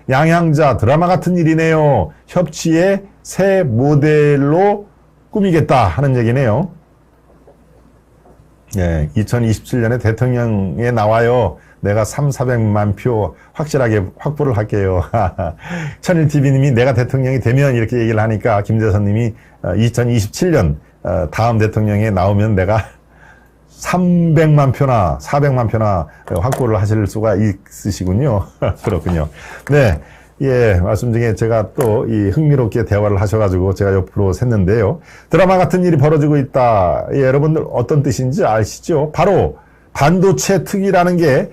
양양자 드라마 같은 일이네요. 협치의 새 모델로 꾸미겠다 하는 얘기네요. 예, 2027년에 대통령에 나와요. 내가 400만 표 확실하게 확보를 할게요. 천일TV님이 내가 대통령이 되면 이렇게 얘기를 하니까 김대선님이 2027년 다음 대통령에 나오면 내가 300만 표나 400만 표나 확보를 하실 수가 있으시군요. 그렇군요. 네. 예, 말씀 중에 제가 또 이 흥미롭게 대화를 하셔가지고 제가 옆으로 샜는데요. 드라마 같은 일이 벌어지고 있다. 예, 여러분들 어떤 뜻인지 아시죠? 바로 반도체 특위라는 게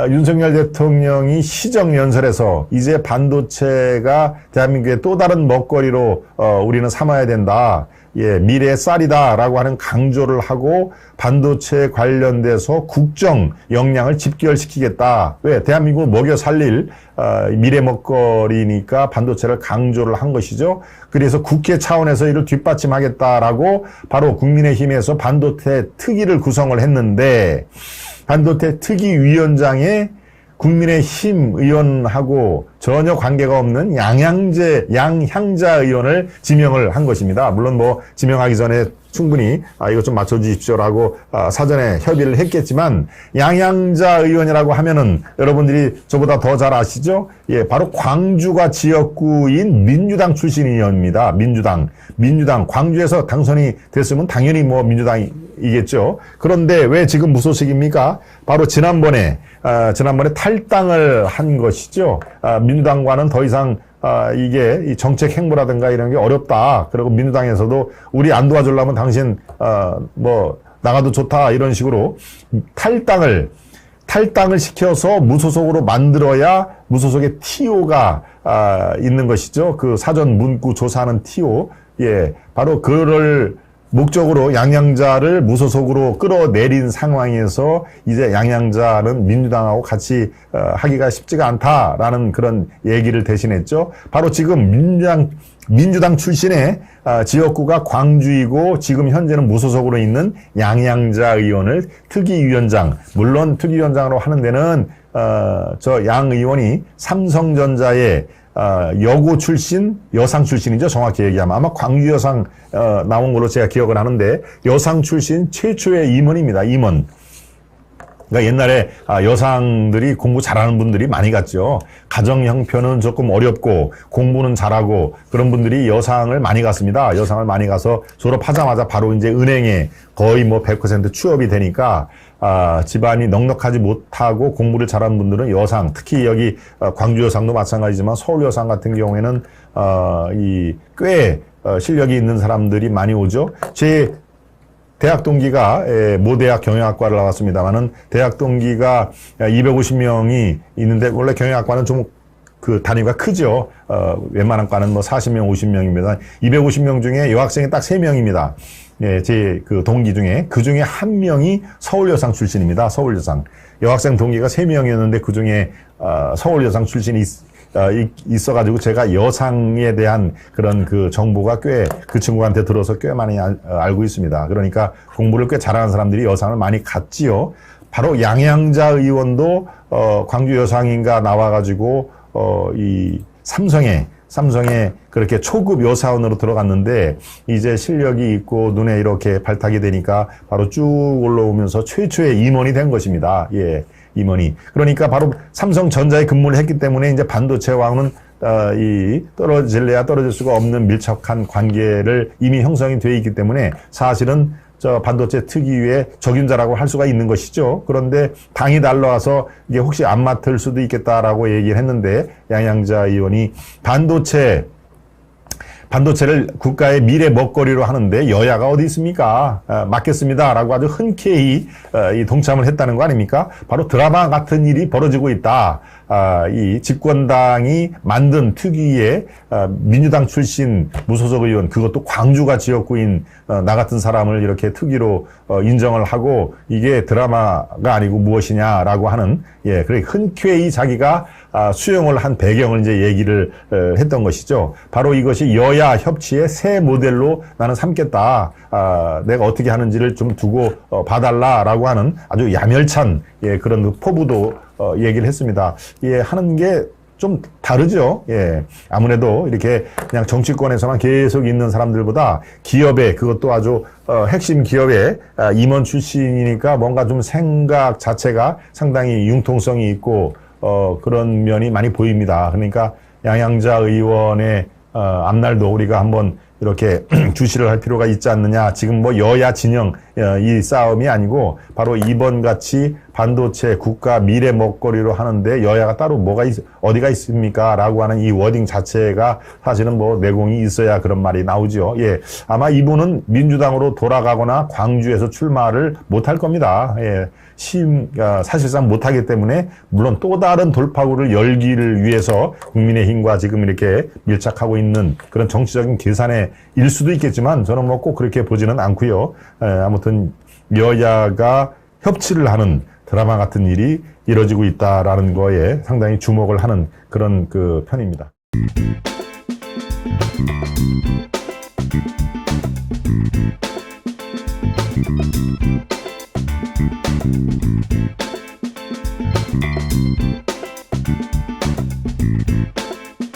윤석열 대통령이 시정연설에서 이제 반도체가 대한민국의 또 다른 먹거리로 우리는 삼아야 된다. 예, 미래의 쌀이다라고 하는 강조를 하고 반도체 관련돼서 국정 역량을 집결시키겠다. 왜? 대한민국을 먹여 살릴 미래 먹거리니까 반도체를 강조를 한 것이죠. 그래서 국회 차원에서 이를 뒷받침하겠다라고 바로 국민의힘에서 반도체 특위를 구성을 했는데 반도체 특위위원장에 국민의힘 의원하고 전혀 관계가 없는 양향자 의원을 지명을 한 것입니다. 물론 뭐 지명하기 전에 충분히 이거 좀 맞춰주십시오라고 사전에 협의를 했겠지만 양향자 의원이라고 하면은 여러분들이 저보다 더 잘 아시죠? 예, 바로 광주가 지역구인 민주당 출신 의원입니다. 민주당 광주에서 당선이 됐으면 당연히 뭐 민주당이겠죠. 그런데 왜 지금 무소식입니까? 바로 지난번에 탈당을 한 것이죠. 민주당과는 더 이상 이게 이 정책 행보라든가 이런 게 어렵다. 그리고 민주당에서도 우리 안 도와주려면 당신 뭐 나가도 좋다 이런 식으로 탈당을 시켜서 무소속으로 만들어야 무소속의 TO가 있는 것이죠. 그 사전 문구 조사하는 TO. 예, 바로 그를 목적으로 양양자를 무소속으로 끌어내린 상황에서 이제 양양자는 민주당하고 같이 하기가 쉽지가 않다라는 그런 얘기를 대신했죠. 바로 지금 민주당 출신의 지역구가 광주이고 지금 현재는 무소속으로 있는 양양자 의원을 특위위원장, 물론 특위위원장으로 하는 데는 저 양 의원이 삼성전자의 여고 출신, 여상 출신이죠. 정확히 얘기하면. 아마 광주 여상, 나온 걸로 제가 기억을 하는데, 여상 출신 최초의 임원입니다. 임원. 그러니까 옛날에 여상들이 공부 잘하는 분들이 많이 갔죠. 가정 형편은 조금 어렵고 공부는 잘하고 그런 분들이 여상을 많이 갔습니다. 여상을 많이 가서 졸업하자마자 바로 이제 은행에 거의 뭐 100% 취업이 되니까 집안이 넉넉하지 못하고 공부를 잘하는 분들은 여상, 특히 여기 광주 여상도 마찬가지지만 서울 여상 같은 경우에는 꽤 실력이 있는 사람들이 많이 오죠. 제 대학 동기가 모대학 경영학과를 나왔습니다만은 대학 동기가 250명이 있는데 원래 경영학과는 좀 그 단위가 크죠. 웬만한 과는 뭐 40명, 50명입니다. 250명 중에 여학생이 딱 3명입니다. 예, 제 그 동기 중에 그 중에 한 명이 서울여상 출신입니다. 서울여상. 여학생 동기가 3명이었는데 그 중에 서울여상 출신이 있어가지고 제가 여상에 대한 그런 그 정보가 꽤 그 친구한테 들어서 꽤 많이 알고 있습니다. 그러니까 공부를 꽤 잘하는 사람들이 여상을 많이 갔지요. 바로 양양자 의원도 광주 여상인가 나와가지고 이 삼성에 그렇게 초급 여사원으로 들어갔는데 이제 실력이 있고 눈에 이렇게 발탁이 되니까 바로 쭉 올라오면서 최초의 임원이 된 것입니다. 예, 임원이. 그러니까 바로 삼성전자에 근무를 했기 때문에 이제 반도체와는 떨어질래야 떨어질 수가 없는 밀접한 관계를 이미 형성이 되어 있기 때문에 사실은 저 반도체 특위의 적임자라고 할 수가 있는 것이죠. 그런데 당이 달라와서 이게 혹시 안 맡을 수도 있겠다라고 얘기를 했는데 양양자 의원이 반도체를 국가의 미래 먹거리로 하는데 여야가 어디 있습니까? 맡겠습니다라고 아주 흔쾌히 동참을 했다는 거 아닙니까? 바로 드라마 같은 일이 벌어지고 있다. 이 집권당이 만든 특위에 민주당 출신 무소속 의원, 그것도 광주가 지역구인 나 같은 사람을 이렇게 특위로 인정을 하고 이게 드라마가 아니고 무엇이냐라고 하는, 예, 그래 흔쾌히 자기가 수용을 한 배경을 이제 얘기를 했던 것이죠. 바로 이것이 여야 협치의 새 모델로 나는 삼겠다. 내가 어떻게 하는지를 좀 두고 봐달라라고 하는 아주 야멸찬, 예, 그런 포부도 얘기를 했습니다. 예, 하는 게 좀 다르죠. 예. 아무래도 이렇게 그냥 정치권에서만 계속 있는 사람들보다 기업에, 그것도 아주 핵심 기업의 임원 출신이니까 뭔가 좀 생각 자체가 상당히 융통성이 있고 그런 면이 많이 보입니다. 그러니까 양양자 의원의 앞날도 우리가 한번 이렇게 주시를 할 필요가 있지 않느냐. 지금 뭐 여야 진영 이 싸움이 아니고 바로 이번 같이 반도체 국가 미래 먹거리로 하는데 여야가 따로 어디가 있습니까? 라고 하는 이 워딩 자체가 사실은 뭐 내공이 있어야 그런 말이 나오죠. 예. 아마 이분은 민주당으로 돌아가거나 광주에서 출마를 못할 겁니다. 예. 사실상 못하기 때문에 물론 또 다른 돌파구를 열기를 위해서 국민의힘과 지금 이렇게 밀착하고 있는 그런 정치적인 계산의 일 수도 있겠지만 저는 뭐 꼭 그렇게 보지는 않고요. 아무튼 여야가 협치를 하는 드라마 같은 일이 이뤄지고 있다라는 거에 상당히 주목을 하는 그런 그 편입니다.